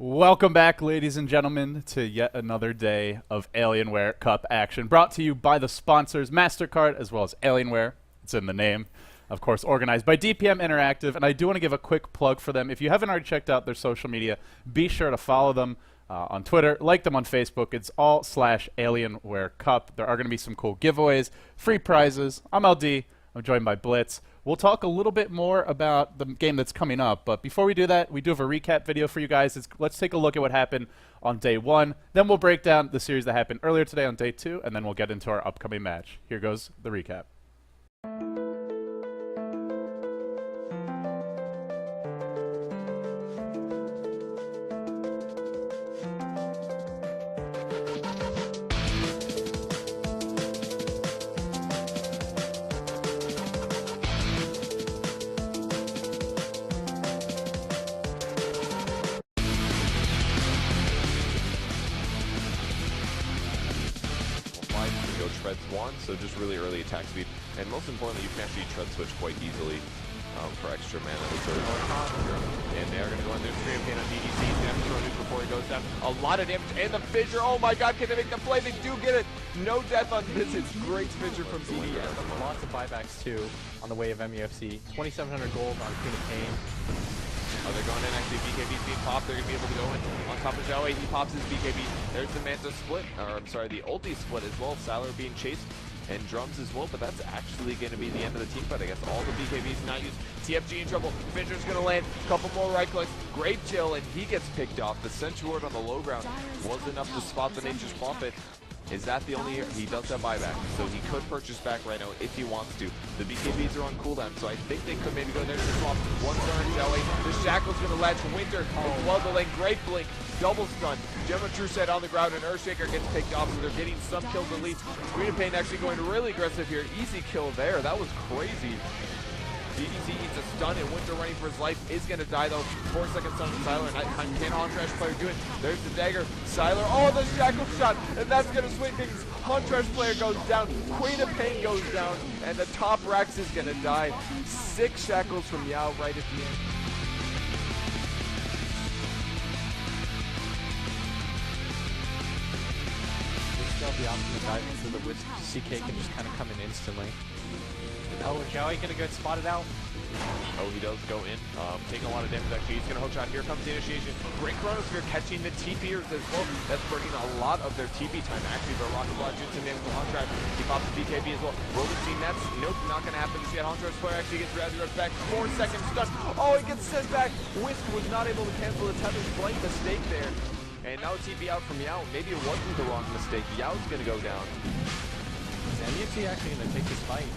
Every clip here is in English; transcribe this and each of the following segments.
Welcome back, ladies and gentlemen, to yet another day of Alienware Cup action, brought to you by the sponsors MasterCard as well as Alienware. It's in the name. Of course, organized by DPM Interactive, and I do want to give a quick plug for them. If you haven't already checked out their social media, be sure to follow them on Twitter, like them on Facebook. It's all /Alienware Cup. There are going to be some cool giveaways, free prizes. I'm LD. I'm joined by Blitz. We'll talk a little bit more about the game that's coming up, but before we do that, we do have a recap video for you guys. Let's take a look at what happened on day 1. Then we'll break down the series that happened earlier today on day 2, and then we'll get into our upcoming match. Here goes the recap. Treads one, so just really early attack speed, and most importantly, you can actually tread switch quite easily for extra mana. And they are going to go in there, Scream Pain on DDC, he's going to throw nuke before he goes down. A lot of damage, and the fissure, oh my god, can they make the play? They do get it! No death on this, it's great fissure from CDM. Lots of buybacks too on the way of MUFC. 2,700 gold on Queen of Pain. Oh, they're going in, actually, BKB's being popped, they're going to be able to go in on top of Xiaowei, he pops his BKB, there's the Manta split, or I'm sorry, the ulti split as well, Sylar being chased, and drums as well, but that's actually going to be the end of the team fight, I guess, all the BKBs not used, TFG in trouble, Fisher's going to land, couple more right clicks, great chill, and he gets picked off, the Sentry on the low ground was enough to spot the Nature's Prophet. Is that the only? He does have buyback, so he could purchase back right now if he wants to. The BKBs are on cooldown, so I think they could maybe go there to the swap. One turn, Xiaowei. The Shackle's going to latch Winter. Well, the lane, great blink, double stun. Gemma True set on the ground, and Earthshaker gets picked off, so they're getting some kills at least. Queen of Pain actually going really aggressive here. Easy kill there. That was crazy. DDC eats a stun, and Winter running for his life is going to die though. 4-second stun from Sylar, and can Huntrash player do it? There's the dagger. Sylar, oh, the shackle shot, and that's going to swing things. Huntrash player goes down, Queen of Pain goes down, and the top Rax is going to die. 6 shackles from Yao right at the end. Still the option to dive into the Wisp. CK can just kind of come in instantly. Oh, Xiaowei gonna get spotted out. Oh, he does go in, taking a lot of damage actually. He's gonna hook shot. Here comes the initiation. Great Chronosphere catching the TPers as well. That's burning a lot of their TP time. Actually, the Rocket Block shoots some damage to Huntrash. He pops the BKB as well. Robostein nets. Nope, not gonna happen just yet. Huntrash player actually gets Razzie Rush back. 4-second stun. Oh, he gets sent back. Wisp was not able to cancel the tether. Slight mistake there. And now TP out from Yao. Maybe it wasn't the wrong mistake. Yao's gonna go down. Is MUFC actually gonna take this fight?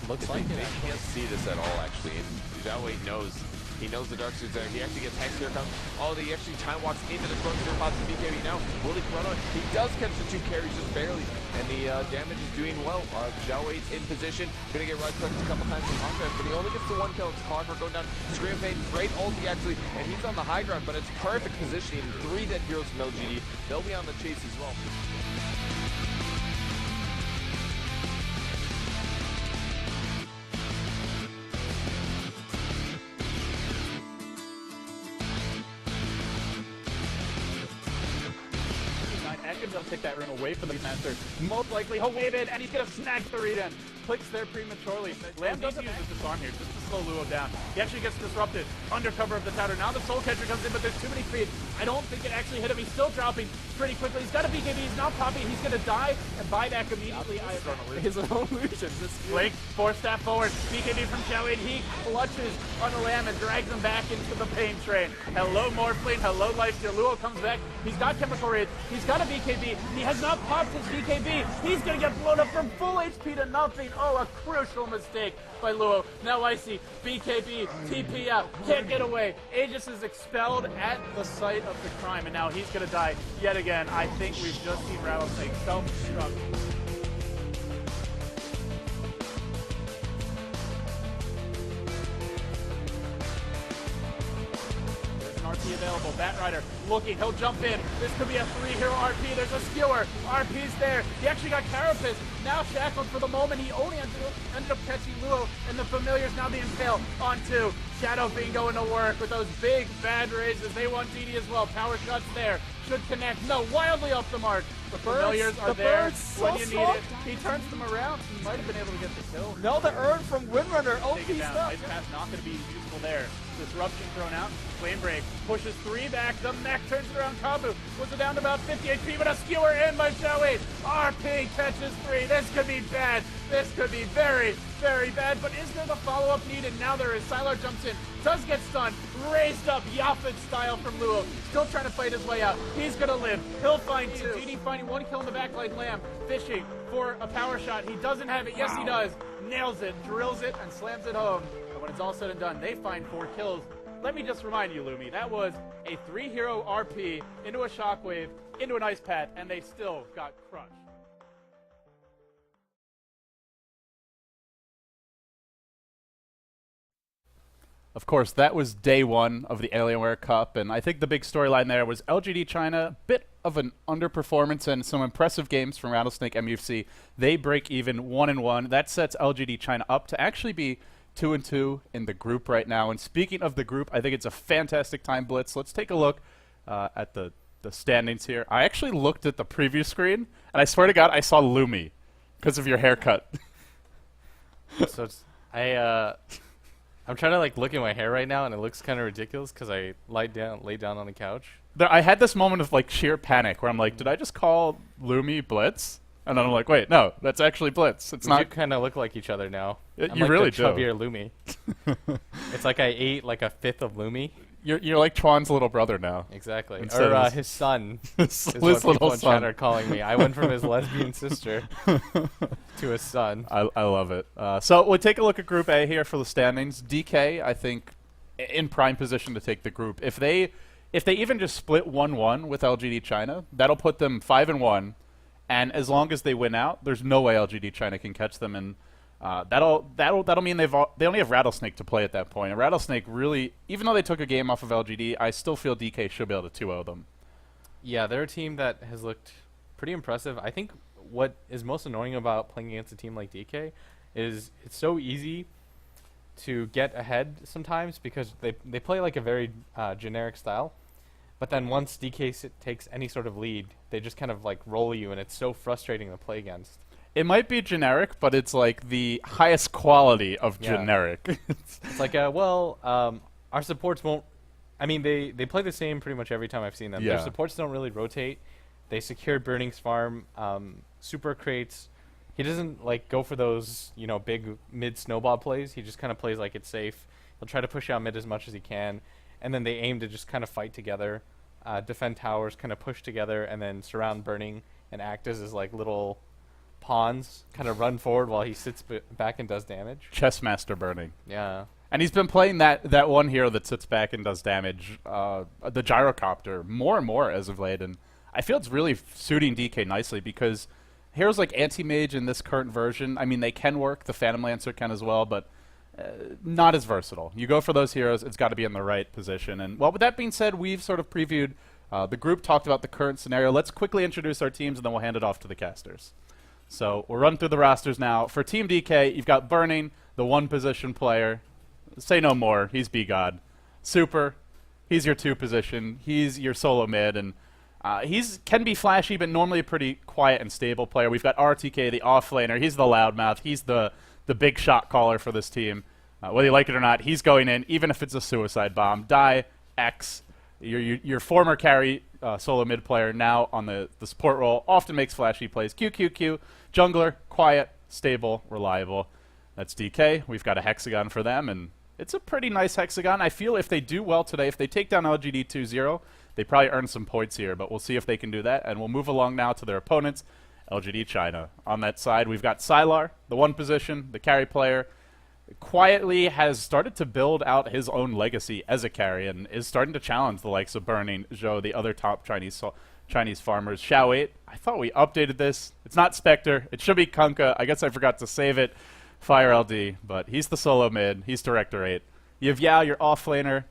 Looks like it. They can't see this at all, actually. And Xiaowei knows. He knows the Darkseid's there. He actually gets Hex. Here comes. Oh, he actually time walks into the Chronosphere, pops the BKB now. Will he Chrono? He does catch the 2 carries just barely. And the damage is doing well. Xiaowei's in position. Gonna get right clicked a couple times from Huntrash, but he only gets the 1 kill. It's hard for going down. Scream of Pain, great ulti actually. And he's on the high ground, but it's perfect positioning. 3 dead heroes from LGD. They'll be on the chase as well. He'll take that rune away from the master. Most likely he'll wave it, and he's gonna snag the read in. Clicks there prematurely. Lamb doesn't use his disarm here just to slow Luo down. He actually gets disrupted under cover of the tower. Now the Soul Catcher comes in, but there's too many speed. I don't think it actually hit him. He's still dropping pretty quickly. He's got a BKB. He's not popping. He's gonna die and buy back immediately. His own illusions. Blink, 4-step forward. BKB from Xiaowei, and he clutches on the Lamb and drags him back into the pain train. Hello, Morphling. Hello, Lifesteal. Luo comes back. He's got Chemical Raid. He's got a BKB. He has not popped his BKB. He's gonna get blown up from full HP to nothing. Oh, a crucial mistake by Luo. Now I see BKB, TP out, can't get away. Aegis is expelled at the site of the crime, and now he's gonna die yet again. I think we've just seen Rattlesnake self-destruct. There's an RT available. Batrider looking, he'll jump in. This could be a 3-hero RP. There's a skewer. RP's there. He actually got Carapace. Now shackled for the moment. He only ended up catching Luo, and the Familiar's now the Impale on 2. Shadow Fiend going to work with those big bad raises. They want DD as well. Power shots there. Should connect. No, wildly off the mark. The Familiars are there when you need it. He turns them around. He might have been able to get the kill. No, the Urn from Windrunner. Oh, Take it down. Ice Path not going to be useful there. Disruption thrown out. Flame Break pushes 3 back. The mech turns it around. Kabu was down to about 50 HP, but a skewer in by Xiaowei. RP catches 3. This could be bad. This could be very, very bad. But is there the follow-up needed? Now there is. Sylar jumps in. Does get stunned. Raised up Yaphet style from Luo. Still trying to fight his way out. He's going to live. He'll find 2. DD finding 1 kill in the backline. Lamb fishing for a power shot. He doesn't have it. Yes, he does. Nails it. Drills it and slams it home. And when it's all said and done, they find 4 kills. Let me just remind you, Lumi, that was a 3-hero RP into a Shockwave, into an Ice Path, and they still got crushed. Of course, that was day 1 of the Alienware Cup, and I think the big storyline there was LGD China, bit of an underperformance and some impressive games from Rattlesnake MUFC. They break even 1-1. That sets LGD China up to actually be 2-2 in the group right now. And speaking of the group, I think it's a fantastic time, Blitz. Let's take a look at the standings here. I actually looked at the preview screen, and I swear to God, I saw Lumi because of your haircut. So it's, I'm trying to like look at my hair right now, and it looks kind of ridiculous because I laid down on the couch. I had this moment of like sheer panic where I'm like, did I just call Lumi Blitz? And then I'm like, wait, no, that's actually Blitz. It's not. You kind of look like each other now. You I'm like really the do. chubbier Lumi. It's like I ate like a 5th of Lumi. You're like Chuan's little brother now. Exactly. Instead Or his- his son. His is what little people in son. chat are calling me. I went from his lesbian sister to his son. I love it. So we'll take a look at Group A here for the standings. DK, I think, in prime position to take the group. If they even just split 1-1 with LGD China, that'll put them 5-1. And as long as they win out, there's no way LGD China can catch them, and that'll mean they only have Rattlesnake to play at that point. And Rattlesnake really, even though they took a game off of LGD, I still feel DK should be able to 2-0 them. Yeah, they're a team that has looked pretty impressive. I think what is most annoying about playing against a team like DK is it's so easy to get ahead sometimes because they play like a very generic style. But then once DK takes any sort of lead, they just kind of like roll you, and it's so frustrating to play against. It might be generic, but it's like the highest quality of generic. It's like, our supports won't. I mean, they play the same pretty much every time I've seen them. Yeah. Their supports don't really rotate. They secured Burning's farm, super crates. He doesn't like go for those big mid snowball plays. He just kind of plays like it's safe. He'll try to push out mid as much as he can. And then they aim to just kind of fight together, defend towers, kind of push together, and then surround Burning and act as his like little pawns, kind of run forward while he sits back and does damage. Chessmaster Burning. Yeah. And he's been playing that one hero that sits back and does damage, the Gyrocopter, more and more as of late. And I feel it's really suiting DK nicely because heroes like Anti-Mage in this current version, I mean, they can work. The Phantom Lancer can as well, but not as versatile. You go for those heroes, it's got to be in the right position. And well, with that being said, we've sort of previewed the group, talked about the current scenario. Let's quickly introduce our teams, and then we'll hand it off to the casters. So we'll run through the rosters now. For Team DK, you've got Burning, the one-position player. Say no more. He's B-God. Super, he's your 2-position. He's your solo mid, and he's can be flashy, but normally a pretty quiet and stable player. We've got RTK, the off-laner. He's the loudmouth. He's the big shot caller for this team. Whether you like it or not, he's going in, even if it's a suicide bomb. Die, X, your former carry solo mid player, now on the support role, often makes flashy plays. QQQ, jungler, quiet, stable, reliable. That's DK. We've got a hexagon for them, and it's a pretty nice hexagon. I feel if they do well today, if they take down LGD 2-0, they probably earn some points here, but we'll see if they can do that. And we'll move along now to their opponents, LGD China. On that side, we've got Sylar, the one position, the carry player. Quietly has started to build out his own legacy as a carry and is starting to challenge the likes of Burning, Zhou, the other top Chinese farmers. Xiao 8, I thought we updated this. It's not Spectre. It should be Kunkka. I guess I forgot to save it. Fire LD, but he's the solo mid. He's Director 8. You have Yao, your offlaner.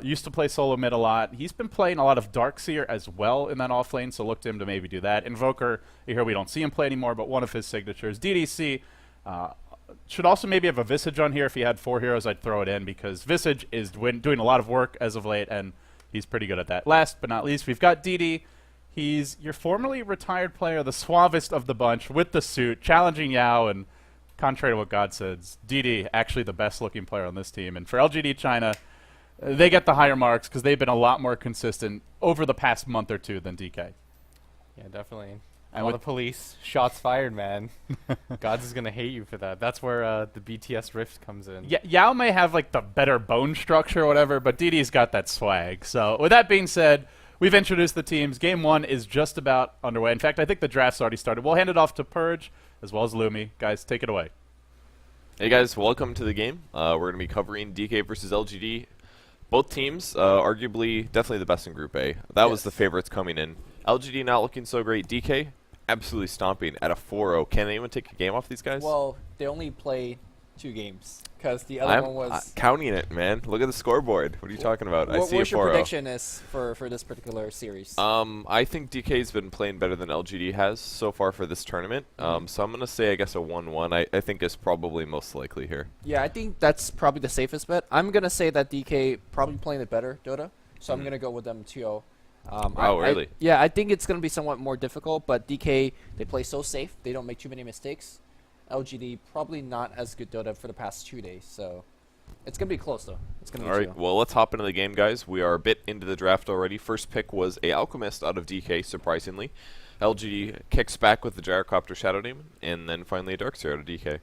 Used to play solo mid a lot. He's been playing a lot of Darkseer as well in that off lane, so look to him to maybe do that. Invoker, here we don't see him play anymore, but one of his signatures. DDC should also maybe have a Visage on here. If he had 4 heroes, I'd throw it in because Visage is doing a lot of work as of late, and he's pretty good at that. Last but not least, we've got DD. He's your formerly retired player, the suavest of the bunch, with the suit, challenging Yao, and contrary to what God says, DD actually the best looking player on this team. And for LGD China, they get the higher marks because they've been a lot more consistent over the past month or two than DK. Yeah, definitely. And All with the police, shots fired, man. Gods is gonna hate you for that. That's where the BTS rift comes in. Yeah, Yao may have like the better bone structure or whatever, but DD's got that swag. So with that being said, we've introduced the teams. Game 1 is just about underway. In fact, I think the draft's already started. We'll hand it off to Purge as well as Lumi. Guys, take it away. Hey guys, welcome to the game. We're going to be covering DK versus LGD. Both teams, arguably, definitely the best in Group A. That was the favorites coming in. LGD not looking so great. DK, absolutely stomping at a 4-0. Can anyone take a game off these guys? Well, they only play 2 games because the other one was. Counting it, man. Look at the scoreboard. What are you talking about? I see a 4-0. What's your prediction is for this particular series? I think DK's been playing better than LGD has so far for this tournament. So I'm going to say, I guess, a 1-1 I think is probably most likely here. Yeah, I think that's probably the safest bet. I'm going to say that DK probably playing it better, Dota. So I'm going to go with them 2-0. Really? Yeah, I think it's going to be somewhat more difficult, but DK, they play so safe. They don't make too many mistakes. LGD, probably not as good Dota for the past 2 days, so it's going to be close, though. It's going to be All right, well, let's hop into the game, guys. We are a bit into the draft already. First pick was a Alchemist out of DK, surprisingly. LGD kicks back with the Gyrocopter Shadow Demon, and then finally a Darkseer out of DK.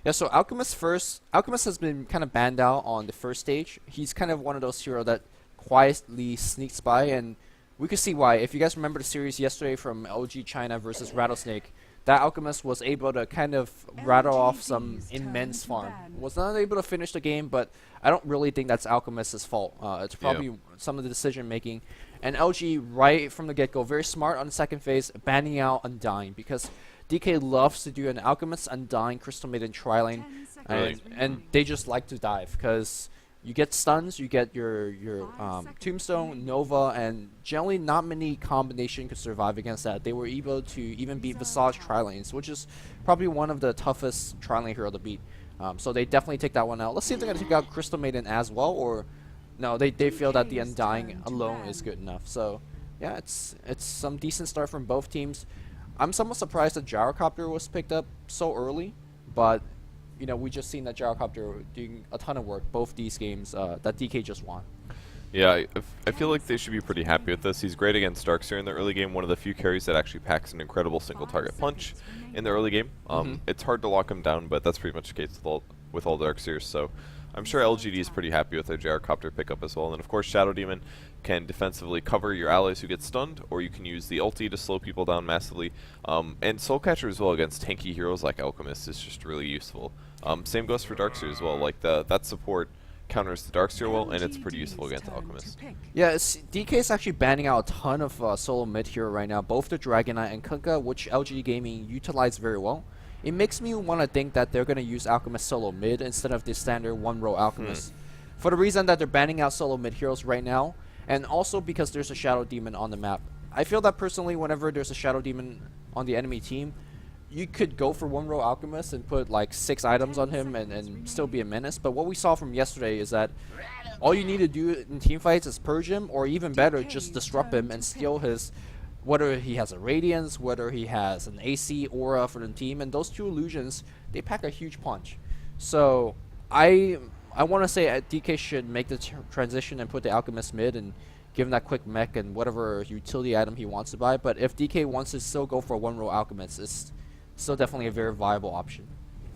Yeah, so Alchemist first. Alchemist has been kind of banned out on the first stage. He's kind of one of those heroes that quietly sneaks by, and we could see why. If you guys remember the series yesterday from LG China versus Rattlesnake, that Alchemist was able to kind of rattle off some immense farm. Was not able to finish the game, but I don't really think that's Alchemist's fault. It's probably some of the decision making. And LG, right from the get-go, very smart on the second phase, banning out Undying, because DK loves to do an Alchemist, Undying, Crystal Maiden, Tri-Lane, and they just like to dive, because you get stuns, you get your Tombstone, Nova, and generally not many combination could survive against that. They were able to even beat Visage Tri-Lanes, which is probably one of the toughest Tri-Lane hero to beat. So they definitely take that one out. Let's see if they're going to take out Crystal Maiden as well, or no, they feel that the Undying alone is good enough. So yeah, it's some decent start from both teams. I'm somewhat surprised that Gyrocopter was picked up so early, but you know, we just seen that Gyrocopter doing a ton of work both these games that DK just won. Yeah, I feel like they should be pretty happy with this. He's great against Darkseer in the early game, one of the few carries that actually packs an incredible single target punch in the early game. It's hard to lock him down, but that's pretty much the case with all Darkseers, so I'm sure LGD is pretty happy with their Gyrocopter pickup as well. And then of course Shadow Demon can defensively cover your allies who get stunned, or you can use the ulti to slow people down massively. And Soulcatcher as well against tanky heroes like Alchemist is just really useful. Same goes for Darkseer as well. Like that support counters the Darkseer well, and it's pretty useful against Alchemist. Yeah, DK is actually banning out a ton of solo mid hero right now, both the Dragonite and Kunkka, which LGD Gaming utilized very well. It makes me want to think that they're going to use Alchemist solo mid instead of the standard one-row Alchemist. For the reason that they're banning out solo mid heroes right now, and also because there's a Shadow Demon on the map. I feel that personally, whenever there's a Shadow Demon on the enemy team, you could go for one-row Alchemist and put like 6 items on him and still be a menace. But what we saw from yesterday is that all you need to do in team fights is purge him, or even better, just disrupt him and steal his, whether he has a Radiance, whether he has an AC aura for the team, and those 2 illusions, they pack a huge punch. So I want to say DK should make the transition and put the Alchemist mid and give him that quick mech and whatever utility item he wants to buy. But if DK wants to still go for a one-row Alchemist, it's still definitely a very viable option.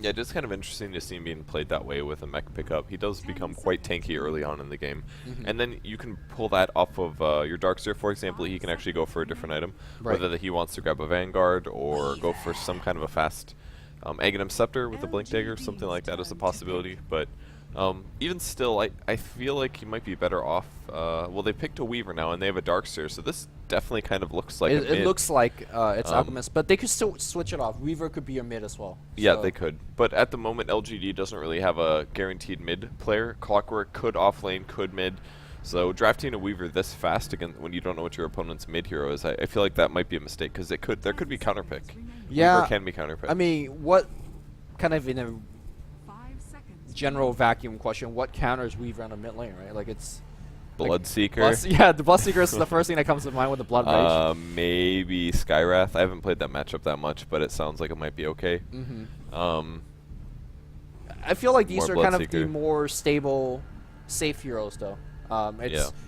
Yeah, just kind of interesting to see him being played that way with a mech pickup. He does become quite tanky early on in the game. And then you can pull that off of your Darkseer, for example. He can actually go for a different item, whether that he wants to grab a Vanguard or go for some kind of a fast Aghanim Scepter with a Blink Dagger, something like that is a possibility. But even still, I feel like he might be better off. Well, they picked a Weaver now, and they have a Darkseer, so this definitely kind of looks like a mid. It looks like it's Alchemist, but they could still switch it off. Weaver could be a mid as well. Yeah, so. they could. But at the moment, LGD doesn't really have a guaranteed mid player. Clockwork could off lane, could mid. So drafting a Weaver this fast again when you don't know what your opponent's mid hero is, I feel like that might be a mistake because there could be counterpick. Yeah, Weaver can be counterpick. I mean, what kind of in a general vacuum question, what counters Weaver on a mid lane, right? Like it's Bloodseeker. Yeah, the Bloodseeker is the first thing that comes to mind with the Blood Rage. Maybe Skywrath. I haven't played that matchup that much, but it sounds like it might be okay. I feel like these more are kind of the Bloodseeker. more stable, safe heroes, though.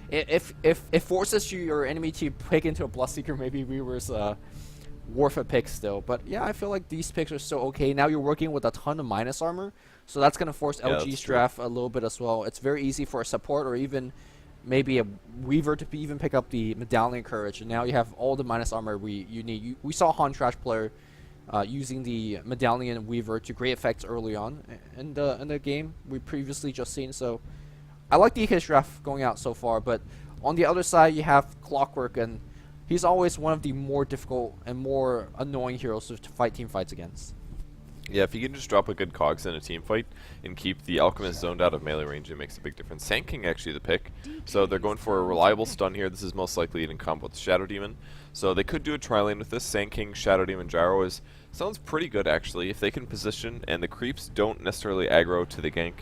If it forces your enemy to pick into a Bloodseeker, maybe Weaver's worth a pick still. But yeah, I feel like these picks are still okay. Now you're working with a ton of minus armor, so that's gonna force Yeah, LG's that's true. draft a little bit as well. It's very easy for a support or even maybe a Weaver to even pick up the Medallion Courage, and now you have all the minus armor you need. We saw Han Trash player using the Medallion Weaver to great effects early on in the game we previously just seen. So I like the his draft going out so far, but on the other side you have Clockwork, and he's always one of the more difficult and more annoying heroes to fight team fights against. Yeah, if you can just drop a good cogs in a team fight and keep the Alchemist zoned out of melee range, it makes a big difference. Sand King actually the pick. So they're going for a reliable stun here. This is most likely in combo with Shadow Demon. So they could do a tri-lane with this. Sand King, Shadow Demon, Gyro sounds pretty good actually. If they can position and the creeps don't necessarily aggro to the gank,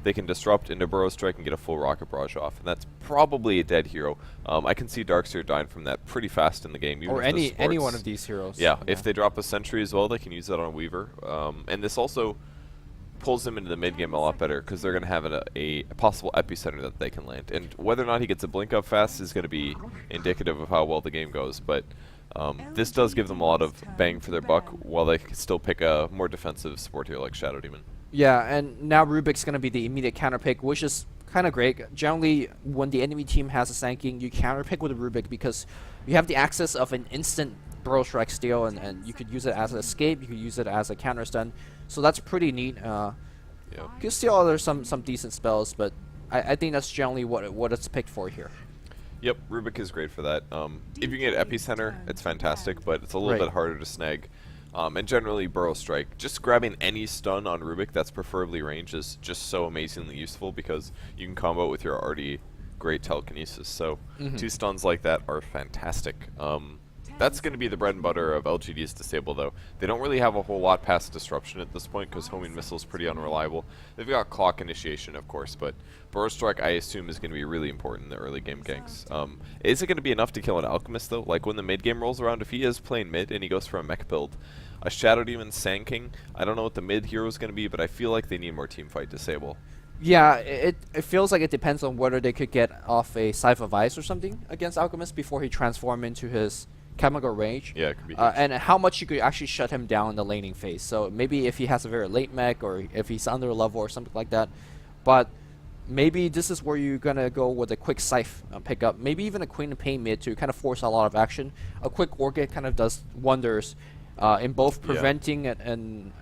they can disrupt into Burrow Strike and get a full Rocket Barrage off. And that's probably a dead hero. I can see Darkseer dying from that pretty fast in the game. Even Or if the any supports- one of these heroes. Yeah, if they drop a Sentry as well, they can use that on a Weaver. And this also pulls them into the mid game a lot better because they're going to have a possible epicenter that they can land. And whether or not he gets a blink up fast is going to be indicative of how well the game goes. But this does give them a lot of bang for their buck while they can still pick a more defensive support hero like Shadow Demon. Yeah, and now Rubik's going to be the immediate counter pick, which is kind of great. Generally, when the enemy team has a Sand King, you counter pick with a Rubik because you have the access of an instant Burrow Strike steal, and you could use it as an escape, you could use it as a counter stun. So that's pretty neat. Yeah. You can steal there's some decent spells, but I think that's generally what it's picked for here. Yep, Rubik is great for that. If you can get Epicenter, it's fantastic, but it's a little bit harder to snag. And generally, Burrow Strike. Just grabbing any stun on Rubik that's preferably range is just so amazingly useful because you can combo it with your already great telekinesis. So 2 stuns like that are fantastic. That's going to be the bread and butter of LGD's Disable, though. They don't really have a whole lot past Disruption at this point because Homing Missile is pretty unreliable. They've got Clock Initiation, of course, but Burrow Strike, I assume, is going to be really important in the early game ganks. Is it going to be enough to kill an Alchemist, though? Like, when the mid game rolls around, if he is playing mid and he goes for a mech build, a Shadow Demon Sand King, I don't know what the mid hero is going to be, but I feel like they need more teamfight Disable. Yeah, it feels like it depends on whether they could get off a Scythe of Ice or something against Alchemist before he transforms into his Chemical Rage. Yeah, it could be huge. And how much you could actually shut him down in the laning phase. So maybe if he has a very late mech or if he's under a level or something like that. But maybe this is where you're going to go with a quick Scythe pickup. Maybe even a Queen of Pain mid to kind of force a lot of action. A quick Orchid kind of does wonders in both preventing and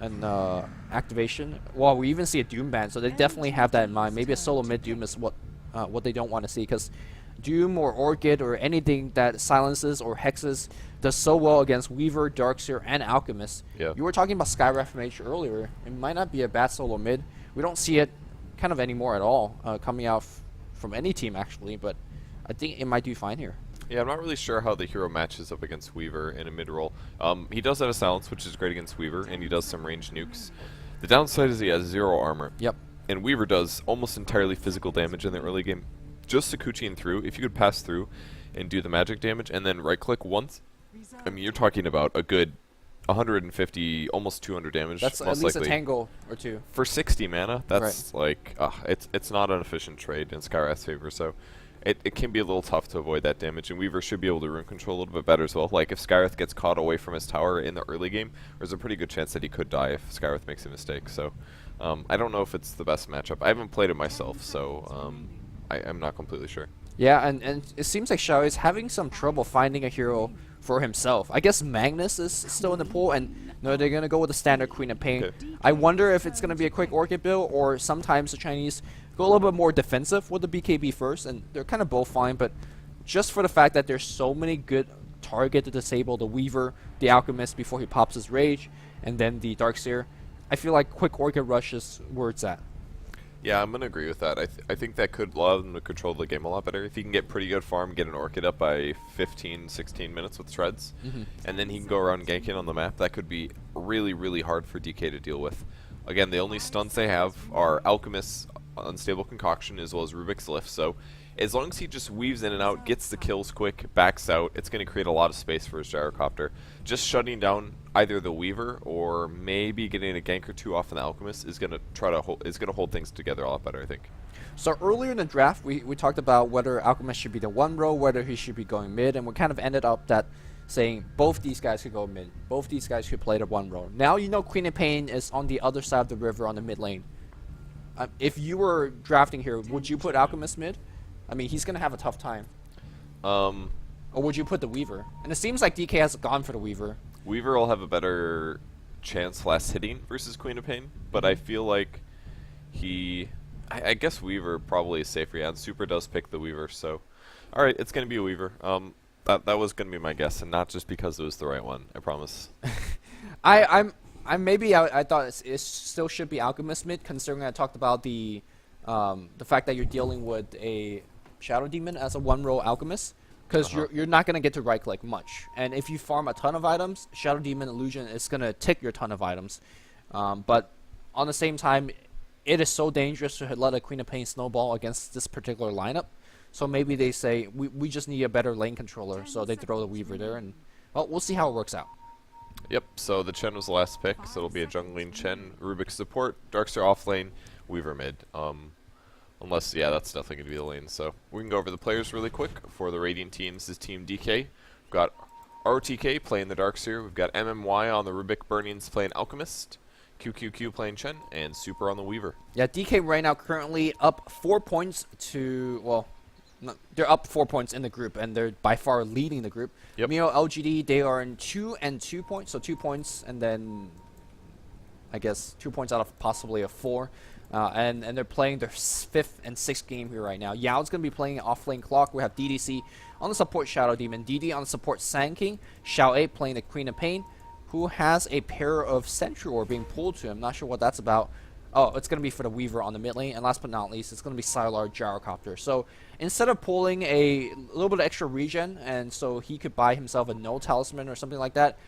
activation. Well, we even see a Doom ban, so they definitely have that in mind. Maybe a solo mid Doom is what they don't want to see, because Doom or Orchid or anything that silences or hexes does so well against Weaver, Darkseer, and Alchemist. Yeah. You were talking about Skywrath Mage earlier. It might not be a bad solo mid. We don't see it kind of anymore at all coming out from any team, actually, but I think it might do fine here. Yeah, I'm not really sure how the hero matches up against Weaver in a mid-roll. He does have a silence, which is great against Weaver, and he does some ranged nukes. The downside is he has 0 armor. Yep. And Weaver does almost entirely physical damage in the early game. Just Sakuchiing through, if you could pass through and do the magic damage and then right-click once, I mean, you're talking about a good 150, almost 200 damage. That's most at least likely. a tangle or two. For 60 mana, that's like, it's not an efficient trade in Skywrath's favor, so it can be a little tough to avoid that damage, and Weaver should be able to rune control a little bit better as well. Like, if Skywrath gets caught away from his tower in the early game, there's a pretty good chance that he could die if Skywrath makes a mistake, so I don't know if it's the best matchup. I haven't played it myself, so I'm not completely sure. Yeah, and it seems like Xiao is having some trouble finding a hero for himself. I guess Magnus is still in the pool, and no, they're going to go with the standard Queen of Pain. Okay. I wonder if it's going to be a quick Orchid build, or sometimes the Chinese go a little bit more defensive with the BKB first, and they're kind of both fine, but just for the fact that there's so many good target to disable the Weaver, the Alchemist before he pops his Rage, and then the Darkseer. I feel like quick Orchid Rush is where it's at. Yeah, I'm going to agree with that. I think that could allow them to control the game a lot better. If he can get pretty good farm, get an Orchid up by 15, 16 minutes with Shreds, and then he can go around ganking on the map, that could be really, really hard for DK to deal with. Again, the only stunts they have are Alchemist's Unstable Concoction as well as Rubik's Lift, so as long as he just weaves in and out, gets the kills quick, backs out, it's going to create a lot of space for his Gyrocopter. Just shutting down either the Weaver or maybe getting a gank or two off an Alchemist is going to hold things together a lot better, I think. So earlier in the draft, we talked about whether Alchemist should be the 1-row, whether he should be going mid, and we kind of ended up that saying both these guys could go mid, both these guys could play the 1-row. Now you know Queen of Pain is on the other side of the river on the mid lane. If you were drafting here, would you put Alchemist mid? I mean, he's going to have a tough time. Or would you put the Weaver? And it seems like DK has gone for the Weaver. Weaver will have a better chance last hitting versus Queen of Pain, but I feel like I guess Weaver probably is safer. Yeah, and Super does pick the Weaver, so alright, it's going to be a Weaver. That was going to be my guess, and not just because it was the right one, I promise. I thought it still should be Alchemist mid, considering I talked about the fact that you're dealing with a Shadow Demon as a 1-row Alchemist, because you're not going to get to right click much, and if you farm a ton of items, Shadow Demon Illusion is going to tick your ton of items, but on the same time, it is so dangerous to let a Queen of Pain snowball against this particular lineup, so maybe they say we just need a better lane controller, so they throw the Weaver there, and well, we'll see how it works out. Yep, so the Chen was the last pick, so it'll be a jungling Chen, Rubik support, Darkseer off lane, Weaver mid. Unless, yeah, that's definitely going to be the lane. So we can go over the players really quick. For the Radiant teams is Team DK. We've got ROTK playing the Darkseer. We've got MMY on the Rubik Burnings playing Alchemist. QQQ playing Chen. And Super on the Weaver. Yeah, DK right now currently up 4 points to, well, they're up 4 points in the group, and they're by far leading the group. Yep. Meanwhile, LGD, they are in 2 and 2 points, so 2 points, and then I guess 2 points out of possibly a 4. And they're playing their 5th and 6th game here right now. Yao's going to be playing off-lane Clock. We have DDC on the support Shadow Demon, DD on the support Sand King, Xiao A playing the Queen of Pain, who has a pair of Sentry Orb being pulled to him. Not sure what that's about. Oh, it's going to be for the Weaver on the mid lane. And last but not least, it's going to be Sylar Gyrocopter. So instead of pulling a little bit of extra regen, and so he could buy himself a no talisman or something like that,